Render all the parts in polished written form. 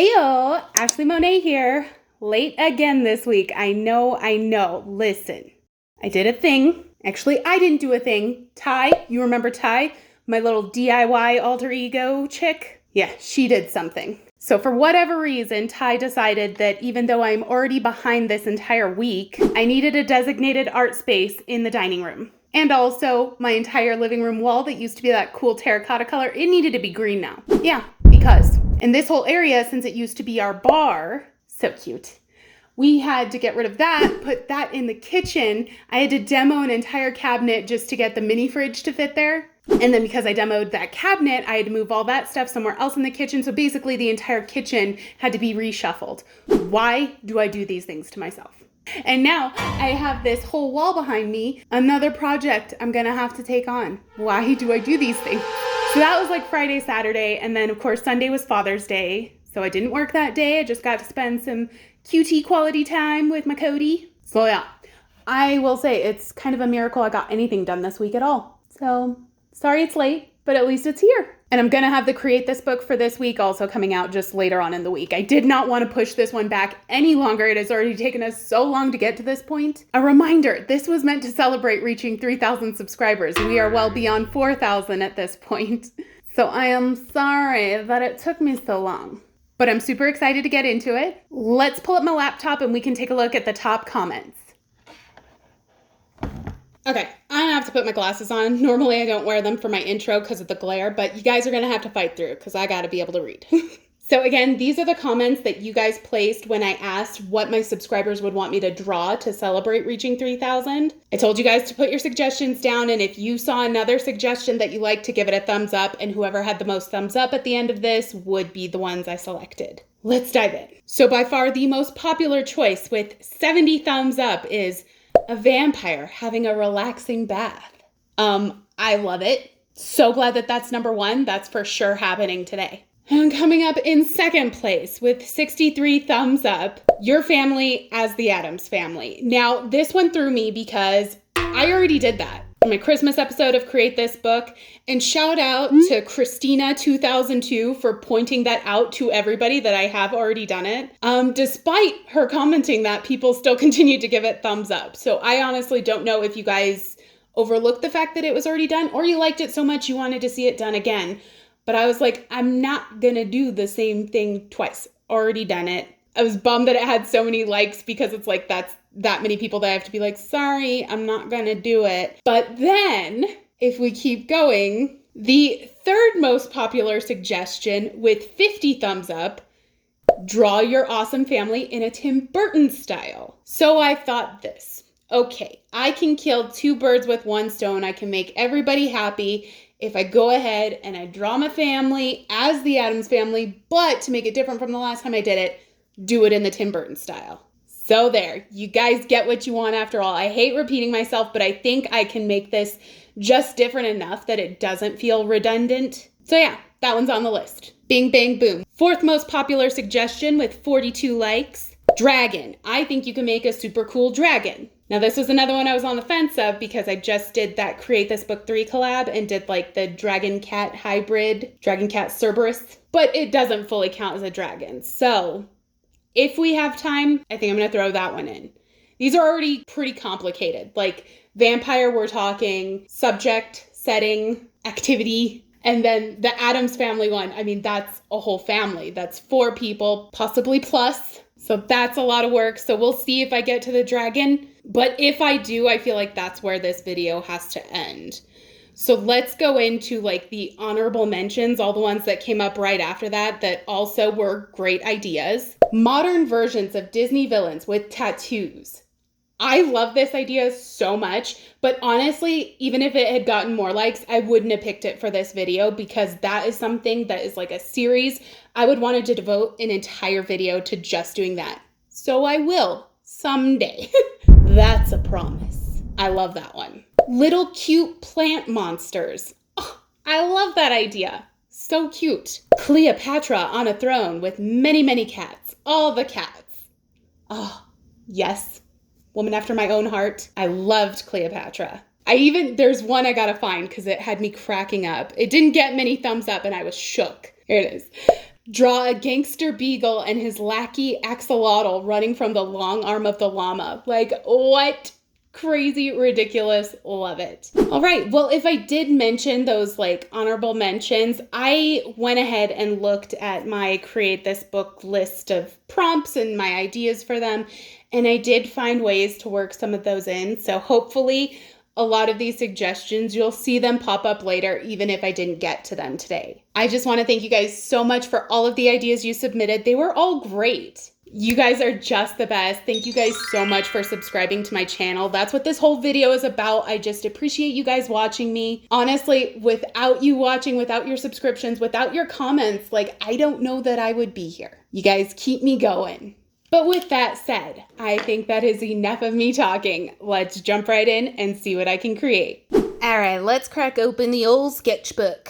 Ayo, Ashley Monet here. Late again this week. I know. Listen, I did a thing. Actually, I didn't do a thing. Ty, you remember Ty? My little DIY alter ego chick? Yeah, she did something. So for whatever reason, Ty decided that even though I'm already behind this entire week, I needed a designated art space in the dining room. And also, my entire living room wall that used to be that cool terracotta color, it needed to be green now. Yeah, because. And this whole area, since it used to be our bar, so cute, we had to get rid of that, put that in the kitchen. I had to demo an entire cabinet just to get the mini fridge to fit there. And then because I demoed that cabinet, I had to move all that stuff somewhere else in the kitchen. So basically the entire kitchen had to be reshuffled. Why do I do these things to myself? And now I have this whole wall behind me, another project I'm gonna have to take on. Why do I do these things? So that was like Friday, Saturday, and then of course Sunday was Father's Day. So I didn't work that day. I just got to spend some QT quality time with my Cody. So yeah, I will say it's kind of a miracle I got anything done this week at all. So sorry it's late, but at least it's here. And I'm going to have the Create This book for this week also coming out just later on in the week. I did not want to push this one back any longer. It has already taken us so long to get to this point. A reminder, this was meant to celebrate reaching 3,000 subscribers. We are well beyond 4,000 at this point. So I am sorry that it took me so long. But I'm super excited to get into it. Let's pull up my laptop and we can take a look at the top comments. Okay, I have to put my glasses on. Normally I don't wear them for my intro because of the glare, but you guys are going to have to fight through because I got to be able to read. So again, these are the comments that you guys placed when I asked what my subscribers would want me to draw to celebrate reaching 3,000. I told you guys to put your suggestions down, and if you saw another suggestion that you liked, to give it a thumbs up, and whoever had the most thumbs up at the end of this would be the ones I selected. Let's dive in. So by far the most popular choice with 70 thumbs up is a vampire having a relaxing bath. I love it. So glad that that's number one. That's for sure happening today. And coming up in second place with 63 thumbs up, your family as the Addams family. Now, this one threw me because I already did that in my Christmas episode of Create This book. And shout out to Christina2002 for pointing that out to everybody that I have already done it. Despite her commenting that, people still continue to give it thumbs up. So I honestly don't know if you guys overlooked the fact that it was already done or you liked it so much you wanted to see it done again. But I was like, I'm not gonna do the same thing twice. Already done it. I was bummed that it had so many likes because it's like that's that many people that I have to be like, sorry, I'm not gonna do it. But then, if we keep going, the third most popular suggestion with 50 thumbs up, draw your awesome family in a Tim Burton style. So I thought this, okay, I can kill two birds with one stone. I can make everybody happy if I go ahead and I draw my family as the Addams family, but to make it different from the last time I did it, do it in the Tim Burton style. So there, you guys get what you want after all. I hate repeating myself, but I think I can make this just different enough that it doesn't feel redundant. So yeah, that one's on the list. Bing, bang, boom. Fourth most popular suggestion with 42 likes, dragon. I think you can make a super cool dragon. Now this was another one I was on the fence of because I just did that Create This Book 3 collab and did like the dragon cat hybrid, dragon cat Cerberus, but it doesn't fully count as a dragon. So if we have time, I think I'm going to throw that one in. These are already pretty complicated. Like vampire, we're talking subject, setting, activity. And then the Addams family one, I mean, that's a whole family. That's 4 people, possibly plus. So that's a lot of work. So we'll see if I get to the dragon. But if I do, I feel like that's where this video has to end. So let's go into like the honorable mentions, all the ones that came up right after that also were great ideas. Modern versions of Disney villains with tattoos. I love this idea so much, but honestly, even if it had gotten more likes, I wouldn't have picked it for this video because that is something that is like a series. I would want to devote an entire video to just doing that. So I will someday. That's a promise. I love that one. Little cute plant monsters. Oh, I love that idea. So cute. Cleopatra on a throne with many, many cats. All the cats. Oh, yes. Woman after my own heart. I loved Cleopatra. There's one I gotta find because it had me cracking up. It didn't get many thumbs up and I was shook. Here it is. Draw a gangster beagle and his lackey axolotl running from the long arm of the llama. Like, what? Crazy, ridiculous, love it. All right, well, if I did mention those like honorable mentions, I went ahead and looked at my create this book list of prompts and my ideas for them, and I did find ways to work some of those in. So hopefully a lot of these suggestions, you'll see them pop up later, even if I didn't get to them today. I just want to thank you guys so much for all of the ideas you submitted. They were all great. You guys are just the best. Thank you guys so much for subscribing to my channel. That's what this whole video is about. I just appreciate you guys watching me. Honestly, without you watching, without your subscriptions, without your comments, like, I don't know that I would be here. You guys keep me going. But with that said, I think that is enough of me talking. Let's jump right in and see what I can create. All right, let's crack open the old sketchbook.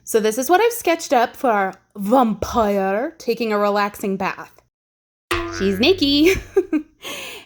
So this is what I've sketched up for our vampire taking a relaxing bath. She's naked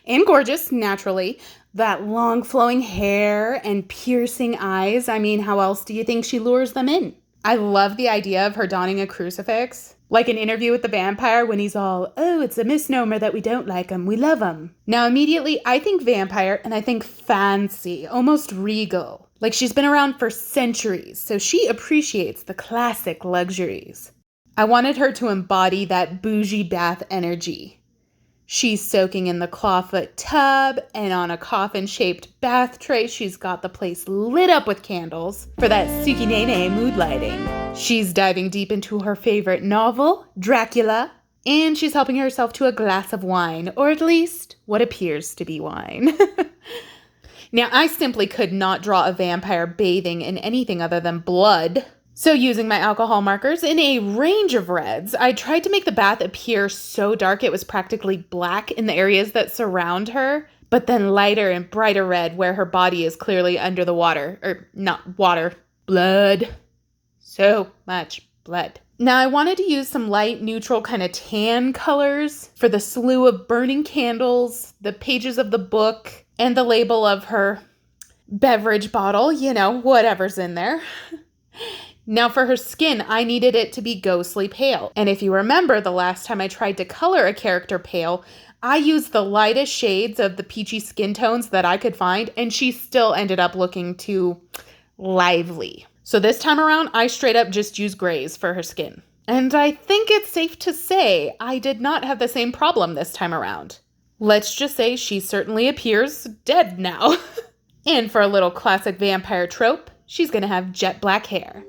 and gorgeous, naturally. That long flowing hair and piercing eyes. I mean, how else do you think she lures them in? I love the idea of her donning a crucifix. Like an Interview with the Vampire when he's all, oh, it's a misnomer that we don't like him, we love him. Now immediately I think vampire and I think fancy, almost regal. Like she's been around for centuries, so she appreciates the classic luxuries. I wanted her to embody that bougie bath energy. She's soaking in the clawfoot tub, and on a coffin-shaped bath tray, she's got the place lit up with candles for that Suki-nene mood lighting. She's diving deep into her favorite novel, Dracula, and she's helping herself to a glass of wine, or at least what appears to be wine. Now, I simply could not draw a vampire bathing in anything other than blood. So using my alcohol markers in a range of reds, I tried to make the bath appear so dark it was practically black in the areas that surround her, but then lighter and brighter red where her body is clearly under the water. Or not water, blood. So much blood. Now I wanted to use some light, neutral, kind of tan colors for the slew of burning candles, the pages of the book, and the label of her beverage bottle, you know, whatever's in there. Now for her skin, I needed it to be ghostly pale. And if you remember the last time I tried to color a character pale, I used the lightest shades of the peachy skin tones that I could find, and she still ended up looking too lively. So this time around, I straight up just used grays for her skin. And I think it's safe to say I did not have the same problem this time around. Let's just say she certainly appears dead now. And for a little classic vampire trope, she's gonna have jet black hair.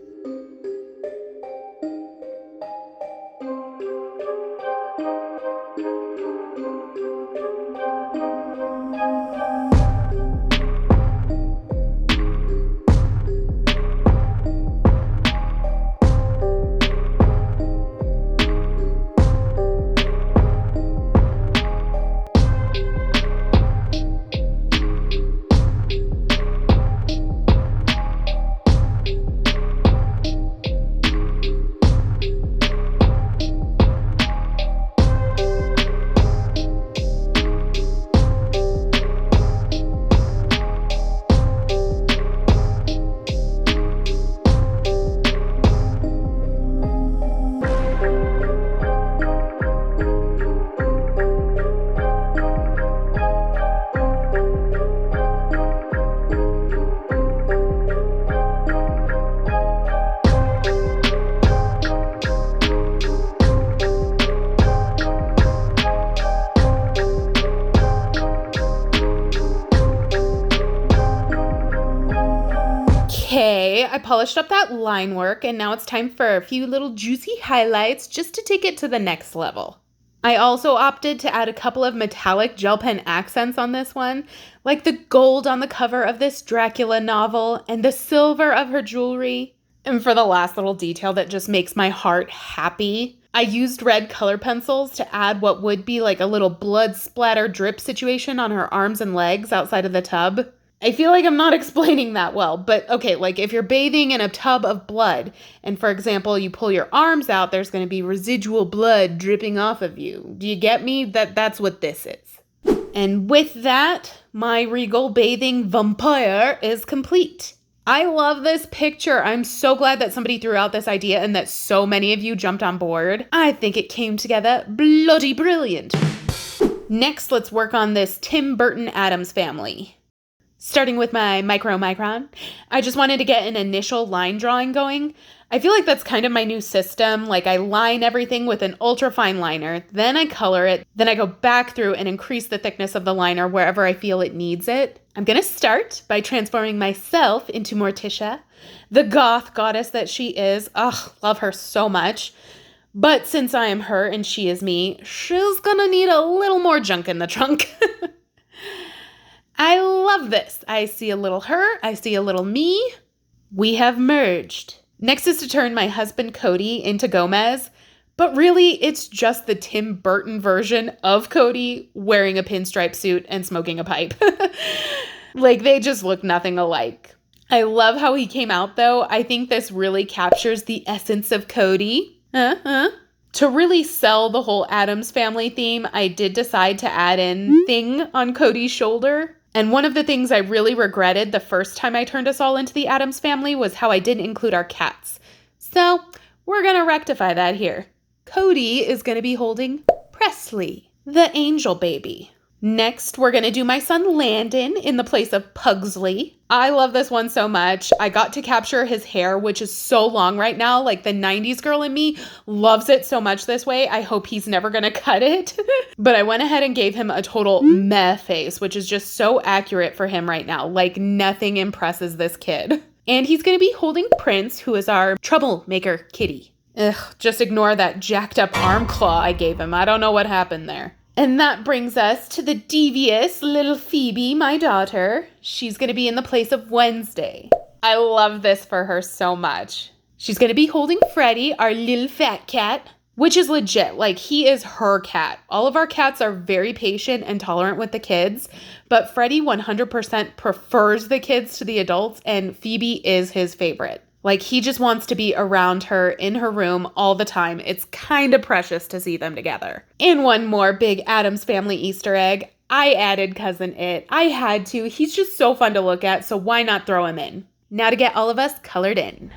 Okay, I polished up that line work, and now it's time for a few little juicy highlights just to take it to the next level. I also opted to add a couple of metallic gel pen accents on this one, like the gold on the cover of this Dracula novel and the silver of her jewelry. And for the last little detail that just makes my heart happy, I used red color pencils to add what would be like a little blood splatter drip situation on her arms and legs outside of the tub. I feel like I'm not explaining that well, but okay, like if you're bathing in a tub of blood, and for example, you pull your arms out, there's going to be residual blood dripping off of you. Do you get me? That's what this is. And with that, my regal bathing vampire is complete. I love this picture. I'm so glad that somebody threw out this idea and that so many of you jumped on board. I think it came together bloody brilliant. Next, let's work on this Tim Burton Addams family. Starting with my micron, I just wanted to get an initial line drawing going. I feel like that's kind of my new system. Like I line everything with an ultra fine liner, then I color it, then I go back through and increase the thickness of the liner wherever I feel it needs it. I'm gonna start by transforming myself into Morticia, the goth goddess that she is. Ugh, love her so much. But since I am her and she is me, she's gonna need a little more junk in the trunk. I love this. I see a little her, I see a little me. We have merged. Next is to turn my husband Cody into Gomez, but really it's just the Tim Burton version of Cody wearing a pinstripe suit and smoking a pipe. Like they just look nothing alike. I love how he came out though. I think this really captures the essence of Cody. To really sell the whole Addams family theme, I did decide to add in thing on Cody's shoulder. And one of the things I really regretted the first time I turned us all into the Addams family was how I didn't include our cats. So we're going to rectify that here. Cody is going to be holding Presley, the angel baby. Next, we're going to do my son Landon in the place of Pugsley. I love this one so much. I got to capture his hair, which is so long right now. Like the 90s girl in me loves it so much this way. I hope he's never going to cut it. But I went ahead and gave him a total meh face, which is just so accurate for him right now. Like nothing impresses this kid. And he's going to be holding Prince, who is our troublemaker kitty. Ugh, just ignore that jacked up arm claw I gave him. I don't know what happened there. And that brings us to the devious little Phoebe, my daughter. She's going to be in the place of Wednesday. I love this for her so much. She's going to be holding Freddie, our little fat cat, which is legit. Like, he is her cat. All of our cats are very patient and tolerant with the kids, but Freddie 100% prefers the kids to the adults, and Phoebe is his favorite. Like, he just wants to be around her in her room all the time. It's kind of precious to see them together. And one more big Addams family Easter egg. I added Cousin It. I had to. He's just so fun to look at, so why not throw him in? Now to get all of us colored in.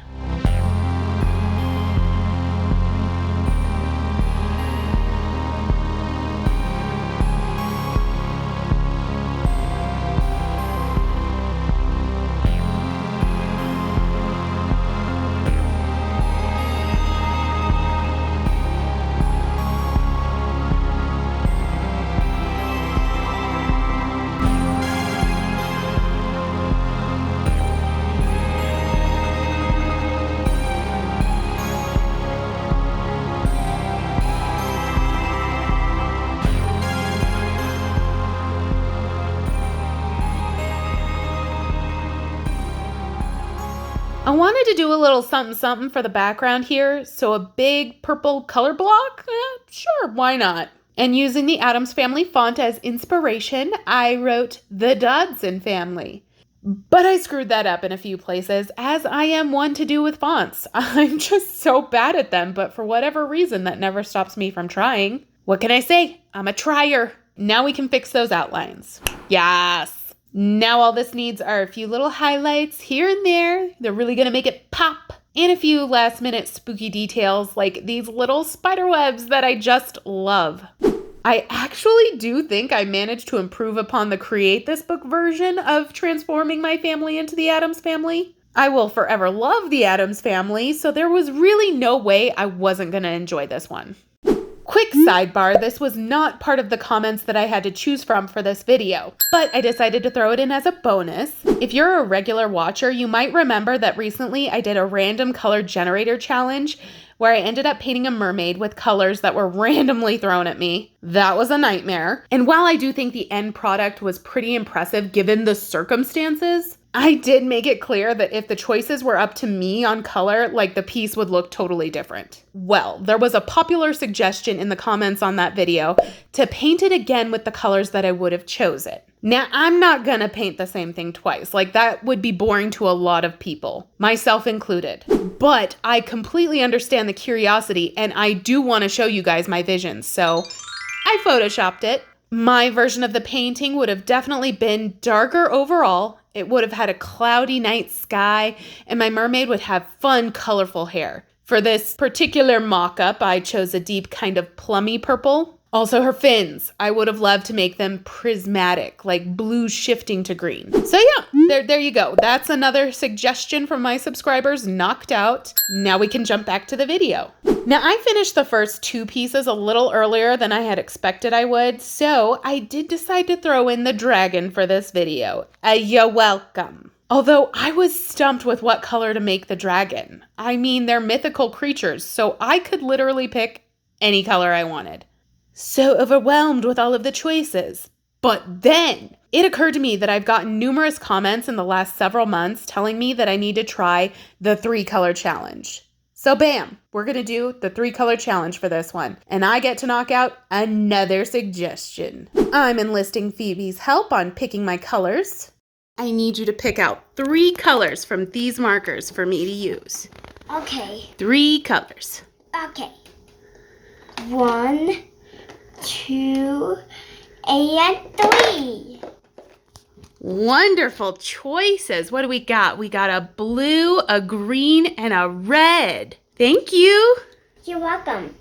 I wanted to do a little something for the background here, so a big purple color block? Sure, why not? And using the Addams Family font as inspiration, I wrote the Dodson family. But I screwed that up in a few places, as I am one to do with fonts. I'm just so bad at them, but for whatever reason, that never stops me from trying. What can I say? I'm a trier. Now we can fix those outlines. Yes! Now all this needs are a few little highlights here and there. They're really gonna make it pop. And a few last minute spooky details like these little spider webs that I just love. I actually do think I managed to improve upon the Create This Book version of transforming my family into the Addams Family. I will forever love the Addams Family, so there was really no way I wasn't gonna enjoy this one. Quick sidebar, this was not part of the comments that I had to choose from for this video, but I decided to throw it in as a bonus. If you're a regular watcher, you might remember that recently I did a random color generator challenge where I ended up painting a mermaid with colors that were randomly thrown at me. That was a nightmare. And while I do think the end product was pretty impressive given the circumstances, I did make it clear that if the choices were up to me on color, like the piece would look totally different. Well, there was a popular suggestion in the comments on that video to paint it again with the colors that I would have chosen. Now, I'm not gonna paint the same thing twice. Like, that would be boring to a lot of people, myself included. But I completely understand the curiosity, and I do want to show you guys my visions, so I photoshopped it. My version of the painting would have definitely been darker overall It would have had a cloudy night sky, and my mermaid would have fun, colorful hair. For this particular mock-up, I chose a deep kind of plummy purple. Also her fins, I would have loved to make them prismatic, like blue shifting to green. So yeah, there you go. That's another suggestion from my subscribers knocked out. Now we can jump back to the video. Now I finished the first 2 pieces a little earlier than I had expected I would, so I did decide to throw in the dragon for this video. You're welcome. Although I was stumped with what color to make the dragon. I mean, they're mythical creatures, so I could literally pick any color I wanted. So overwhelmed with all of the choices. But then it occurred to me that I've gotten numerous comments in the last several months telling me that I need to try the 3-color challenge. So bam, we're going to do the 3-color challenge for this one. And I get to knock out another suggestion. I'm enlisting Phoebe's help on picking my colors. I need you to pick out 3 colors from these markers for me to use. Okay. 3 colors. Okay. 1, 2, and 3. Wonderful choices. What do we got? We got a blue, a green, and a red. Thank you. You're welcome.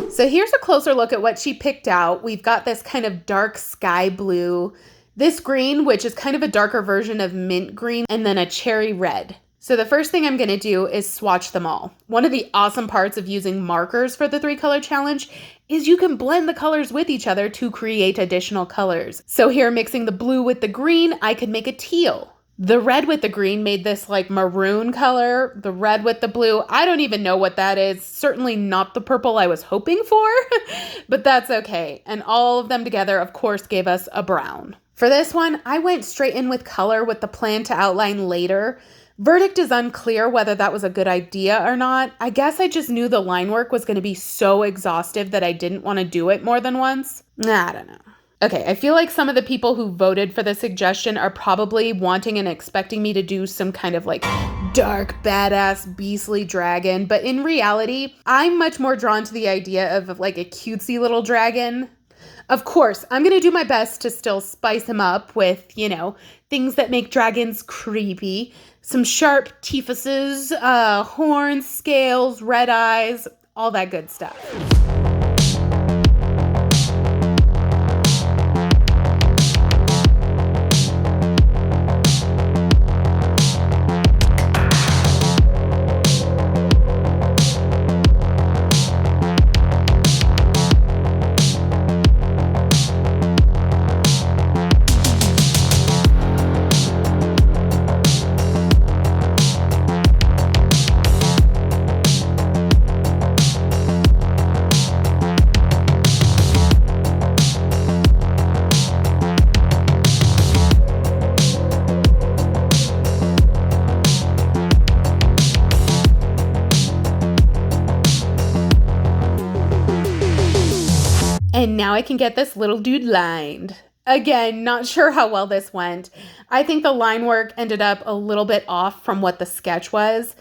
So here's a closer look at what she picked out. We've got this kind of dark sky blue, this green, which is kind of a darker version of mint green, and then a cherry red. So the first thing I'm going to do is swatch them all. One of the awesome parts of using markers for the 3-color challenge is you can blend the colors with each other to create additional colors. So here, mixing the blue with the green, I could make a teal. The red with the green made this like maroon color. The red with the blue, I don't even know what that is. Certainly not the purple I was hoping for, but that's okay. And all of them together, of course, gave us a brown. For this one, I went straight in with color with the plan to outline later. Verdict is unclear whether that was a good idea or not. I guess I just knew the line work was going to be so exhaustive that I didn't want to do it more than once. I don't know. Okay, I feel like some of the people who voted for the suggestion are probably wanting and expecting me to do some kind of like dark, badass, beastly dragon. But in reality, I'm much more drawn to the idea of like a cutesy little dragon. Of course, I'm going to do my best to still spice him up with, things that make dragons creepy. Some sharp teethuses, horns, scales, red eyes, all that good stuff. And now I can get this little dude lined. Again, not sure how well this went. I think the line work ended up a little bit off from what the sketch was.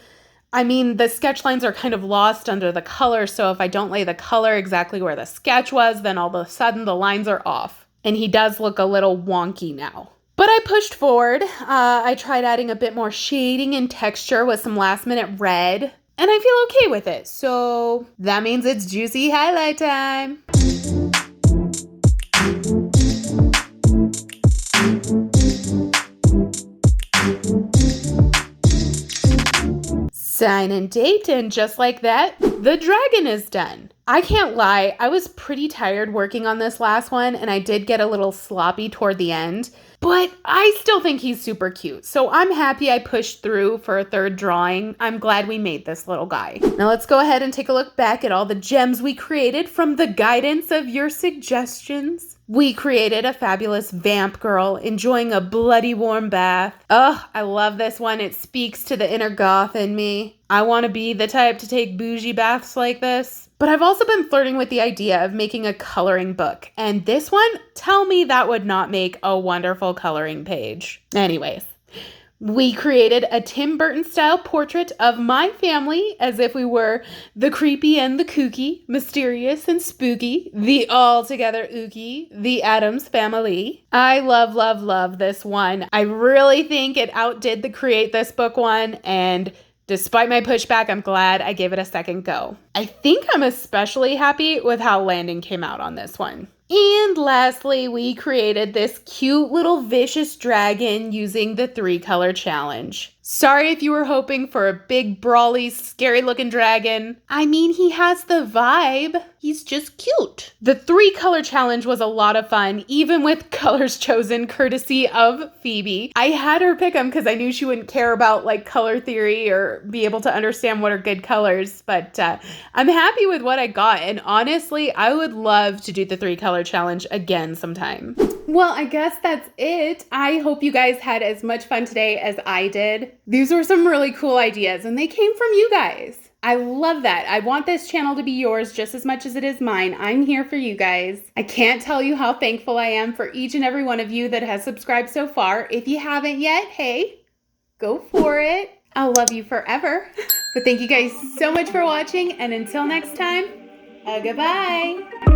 I mean, the sketch lines are kind of lost under the color, so if I don't lay the color exactly where the sketch was, then all of a sudden the lines are off. And he does look a little wonky now. But I pushed forward. I tried adding a bit more shading and texture with some last minute red. And I feel okay with it. So that means it's juicy highlight time. Sign and date, and just like that, the dragon is done. I can't lie, I was pretty tired working on this last one, and I did get a little sloppy toward the end, but I still think he's super cute. So I'm happy I pushed through for a third drawing. I'm glad we made this little guy. Now let's go ahead and take a look back at all the gems we created from the guidance of your suggestions. We created a fabulous vamp girl enjoying a bloody warm bath. Oh, I love this one. It speaks to the inner goth in me. I want to be the type to take bougie baths like this. But I've also been flirting with the idea of making a coloring book. And this one, tell me that would not make a wonderful coloring page. Anyways, We created a Tim Burton style portrait of my family as if we were the creepy and the kooky, mysterious and spooky, the altogether ooky, the Addams family. I love, love, love this one. I really think it outdid the Create This book one, and despite my pushback, I'm glad I gave it a second go. I think I'm especially happy with how Landon came out on this one. And lastly, we created this cute little vicious dragon using the 3-color challenge. Sorry if you were hoping for a big, brawly, scary-looking dragon. I mean, he has the vibe. He's just cute. The 3-color challenge was a lot of fun, even with colors chosen courtesy of Phoebe. I had her pick them because I knew she wouldn't care about like color theory or be able to understand what are good colors, but I'm happy with what I got, and honestly, I would love to do the 3-color challenge again sometime. Well, I guess that's it. I hope you guys had as much fun today as I did. These were some really cool ideas, and they came from you guys. I love that. I want this channel to be yours just as much as it is mine. I'm here for you guys. I can't tell you how thankful I am for each and every one of you that has subscribed so far. If you haven't yet, hey, go for it. I'll love you forever. But thank you guys so much for watching, and until next time, goodbye.